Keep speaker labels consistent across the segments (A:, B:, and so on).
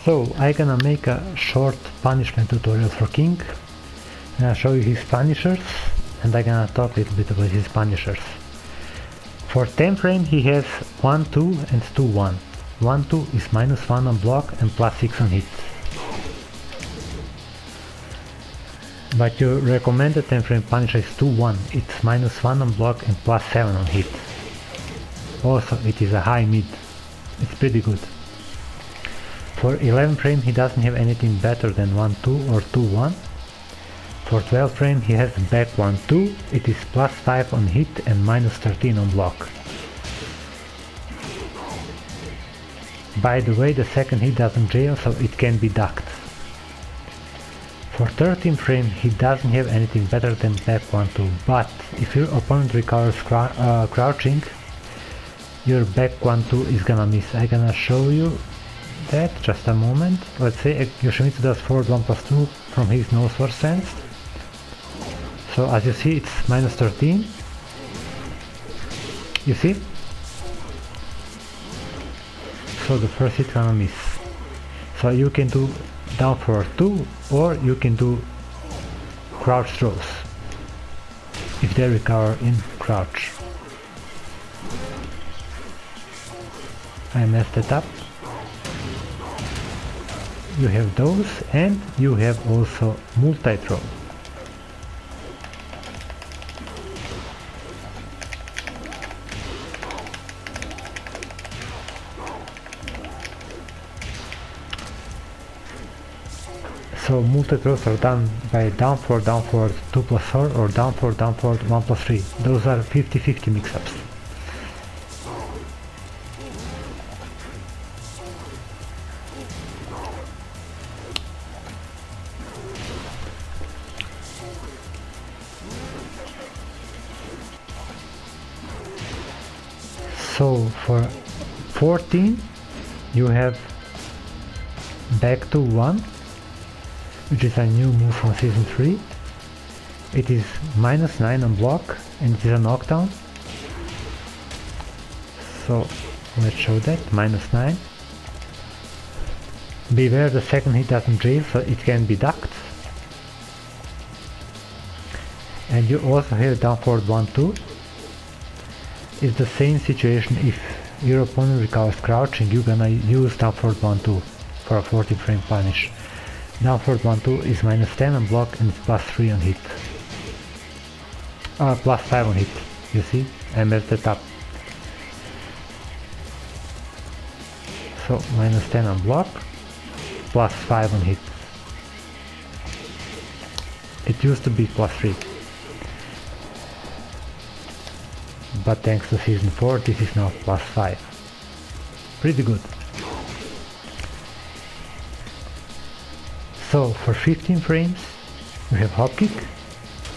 A: So I'm gonna make a short punishment tutorial for King, and I'll show you his punishers, and I'm gonna talk a little bit about his punishers. For 10 frame he has 1, 2 and 2, 1. 1, 2 is -1 on block and +6 on hit. But your recommended 10 frame punisher is 2, 1. It's -1 on block and +7 on hit. Also it is a high mid. It's pretty good. For 11 frame he doesn't have anything better than 1, 2 or 2, 1. For 12 frame he has back 1, 2, it is +5 on hit and -13 on block. By the way, the second hit doesn't jail, so it can be ducked. For 13 frame he doesn't have anything better than back 1, 2, but if your opponent recovers crouching, your back 1, 2 is gonna miss. I'm gonna show you that, just a moment. Let's say Yoshimitsu does forward 1 + 2 from his no sword stance. So as you see it's -13. You see? So the first hit gonna miss. So you can do down forward 2 or you can do crouch throws if they recover in crouch. I messed it up. You have those, and you have also multi-throw. So multi-throws are done by down forward 2 + 4 or down forward 1 + 3. Those are 50-50 mix-ups. So for 14 you have back to 1, which is a new move from season 3. It is -9 on block and it is a knockdown. So let's show that, -9. Beware the second hit doesn't jail, so it can be ducked. And you also have down forward 1, 2. It's the same situation. If your opponent recovers crouching, you're gonna use down forward 1, 2 for a 14 frame punish. Down forward 1, 2 is -10 on block and it's +3 on hit. +5 on hit, you see? I messed it up. So -10 on block, +5 on hit. It used to be +3. But thanks to season 4 this is now +5. Pretty good. So for 15 frames we have hop kick,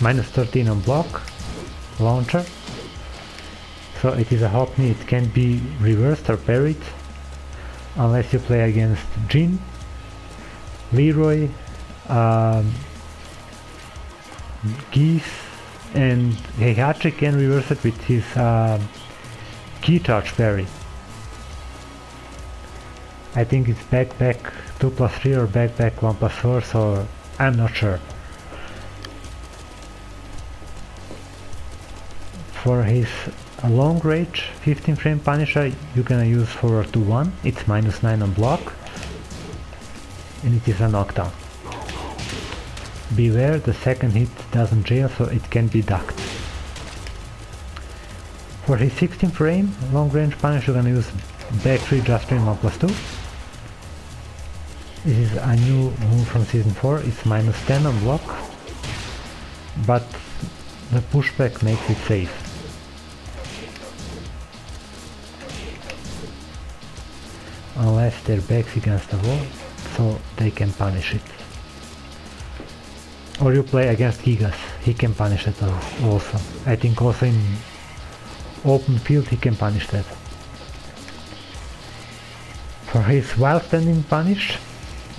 A: -13 on block, launcher. So it is a hop knee, it can be reversed or parried unless you play against Jin, Leroy, Geese, and Heihachi can reverse it with his key charge parry. I think it's back 2 + 3 or back 1 + 4, so I'm not sure. For his long range 15 frame punisher you're gonna use forward 2, 1. It's -9 on block and it is a knockdown. Beware the second hit doesn't jail, so it can be ducked. For his 16 frame long range punish you're gonna use back 3 just frame 1 + 2. This is a new move from season 4, it's -10 on block, but the pushback makes it safe. Unless their back's against the wall, so they can punish it. Or you play against Gigas, he can punish it also. I think also in open field he can punish that. For his while standing punish,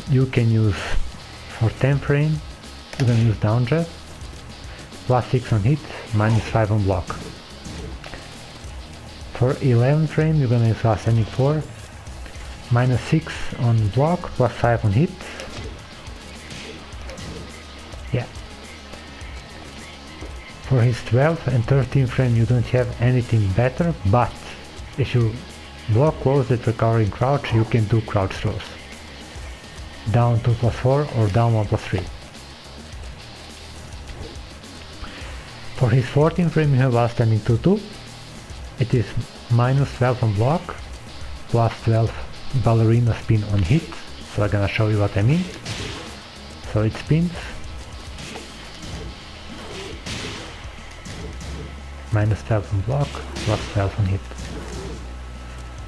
A: you can use for 10 frame, you can use down jab, +6 on hit, -5 on block. For 11 frame you're gonna use while standing 4, minus 6 on block, plus 5 on hit. Yeah. For his 12th and 13th frame you don't have anything better, but if you block close at recovering crouch, you can do crouch throws. Down 2 plus 4 or down 1 plus 3. For his 14th frame you have while standing 2-2. It is minus 12 on block, plus 12 ballerina spin on hit. So I'm gonna show you what I mean. So it spins. Minus 12 on block, plus 12 on hit.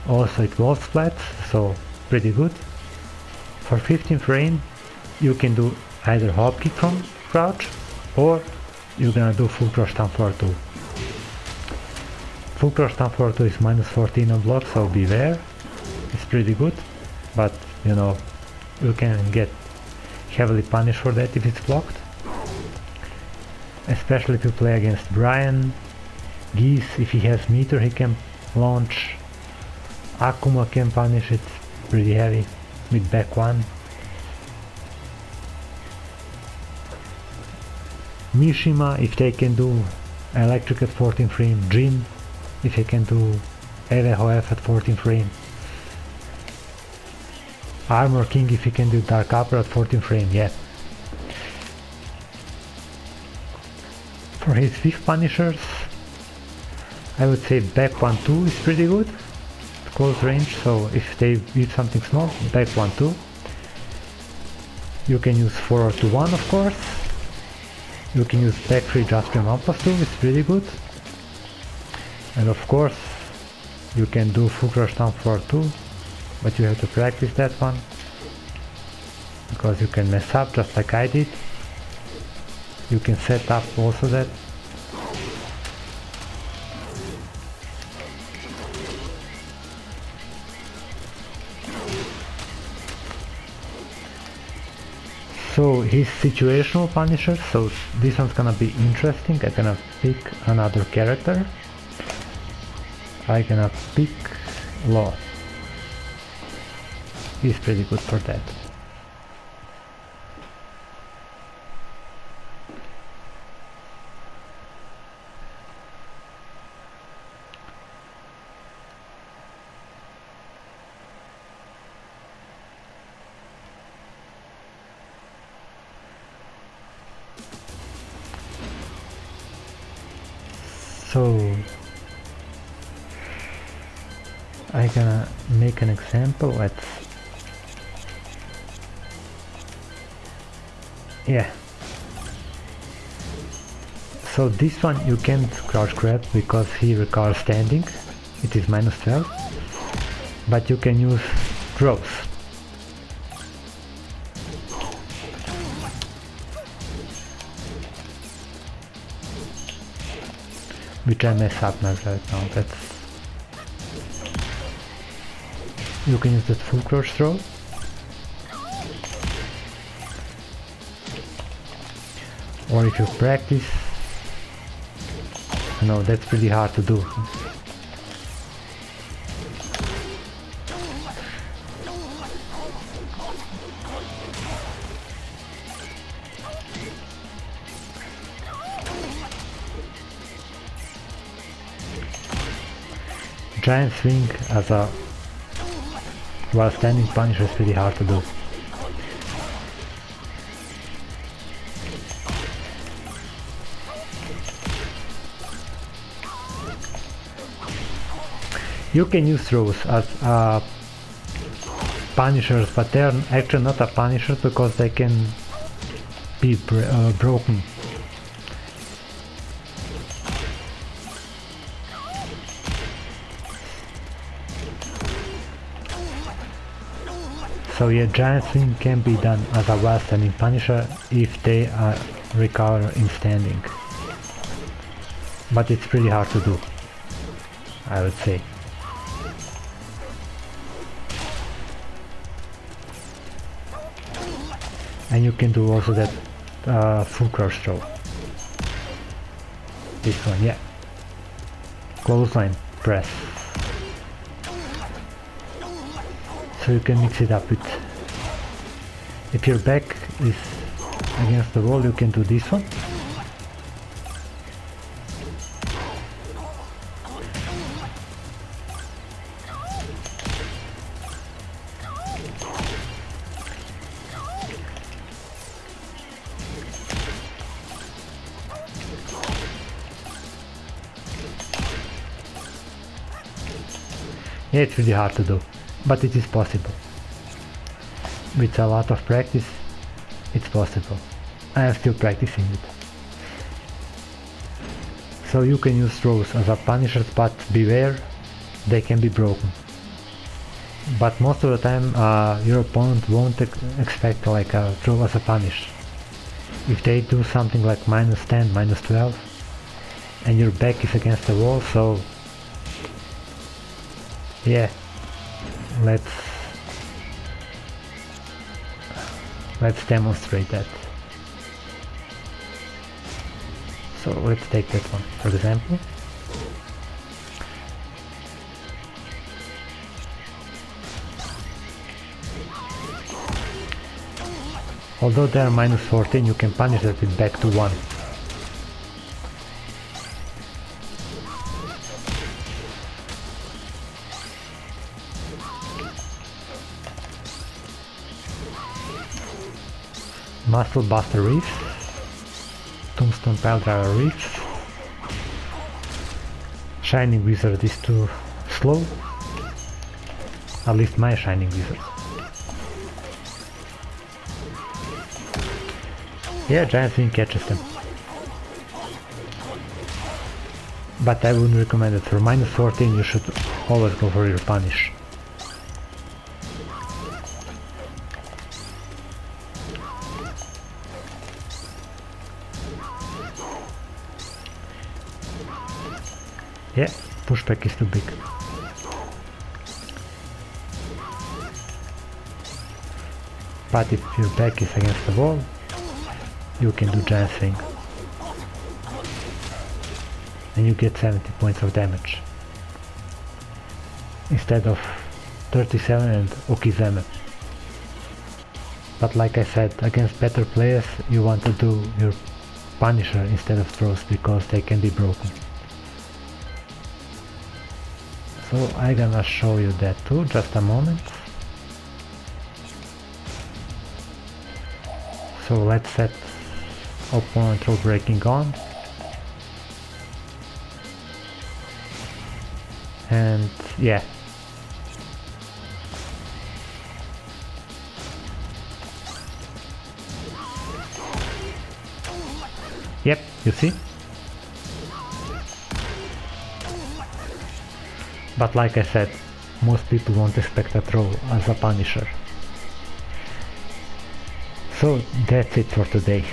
A: Also it rolls flat, so pretty good. For 15th frame you can do either hop kick from crouch, or you're gonna do full crouch stomp floor 2. Full crouch stomp floor 2 is minus 14 on block, so beware. It's pretty good, but you know, you can get heavily punished for that if it's blocked. Especially if you play against Brian. Geese, if he has meter he can launch. Akuma can punish it pretty heavy with back 1. Mishima, if they can do electric at 14 frame. Jin, if he can do EVHF at 14 frame. Armor King, if he can do Dark Upper at 14 frame, yeah. For his 5th punishers, I would say back 1-2 is pretty good. Close range, so if they beat something small, back 1-2. You can use forward to 1 of course. You can use back 3 just 1 plus 2, it's pretty good. And of course you can do full crouch stomp forward 2, but you have to practice that one, because you can mess up just like I did. You can set up also that. So his situational punisher, so this one's gonna be interesting. I'm gonna pick another character. I'm gonna pick Law. He's pretty good for that. So I'm gonna make an example. So this one you can't crouch grab because he requires standing. It is minus 12, but you can use throws. Which I mess up now right now. You can use that full crouch throw. Or if you practice, no, that's pretty hard to do. Giant swing as a while standing punisher is pretty hard to do. You can use throws as punishers, but they are actually not a punisher because they can be broken. So yeah, giant swing can be done as a while standing punisher if they are recover in standing. But it's pretty hard to do, I would say. And you can do also that full crouch throw. This one, yeah. Clothesline press. So you can mix it up with... If your back is against the wall, you can do this one. Yeah, it's really hard to do, but it is possible. With a lot of practice, it's possible. I am still practicing it. So you can use throws as a punishers, but beware, they can be broken. But most of the time your opponent won't expect like a throw as a punish. If they do something like -10, -12, and your back is against the wall, so yeah, let's demonstrate that. So let's take that one, for example. Although they are -14, you can punish that with back to 1. Muscle Buster Reefs, Tombstone Piledriver Reefs. Shining Wizard is too slow, at least my Shining Wizard. Yeah, Giant Swing catches them. But I wouldn't recommend it. For -14 you should always go for your punish. Yeah, pushback is too big. But if your back is against the wall, you can do Giant Swing. And you get 70 points of damage. Instead of 37 and Okizeme. But like I said, against better players you want to do your Punisher instead of throws because they can be broken. So I'm gonna show you that too, just a moment. So let's set opponent rule breaking on. And yeah. Yep, you see? But like I said, most people won't expect a throw as a punisher. So that's it for today.